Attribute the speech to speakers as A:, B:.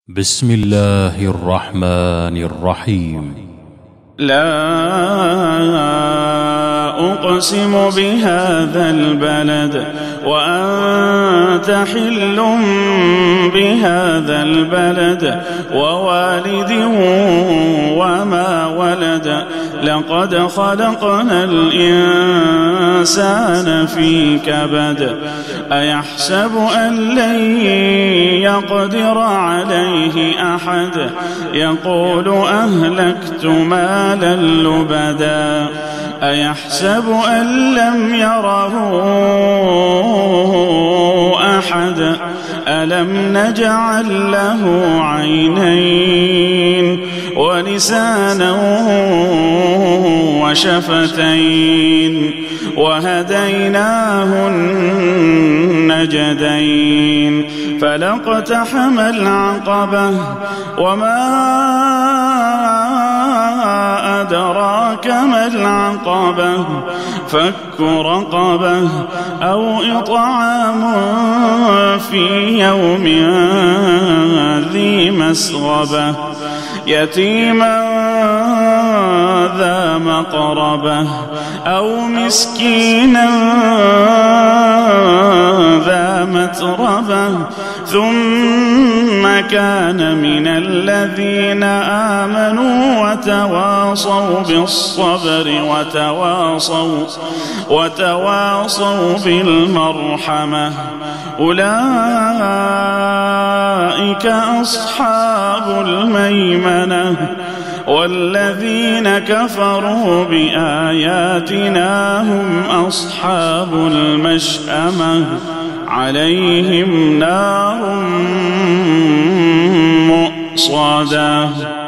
A: بسم الله الرحمن الرحيم.
B: لا أقسم بهذا البلد وأنت حل بهذا البلد ووالد وما ولد لقد خلقنا الإنسان في كبد أيحسب أن لن يقدر عليه أحد يقول أهلكت مالا لبدا أيحسب أن لم يره أحد ألم نجعل له عينين ولسانا وشفتين وهديناه النجدين فلاقتحم العقبة وما أدراك ما العقبة فك رقبة أو إطعام في يوم ذي مسغبة يتيما ذا مقربة أو مسكينا ذا متربة ثم كان من الذين آمنوا وتواصوا بالصبر وتواصوا بالمرحمة أولئك أصحاب الميمنة والذين كفروا بآياتنا هم أصحاب المشأمة عليهم نار مؤصدة.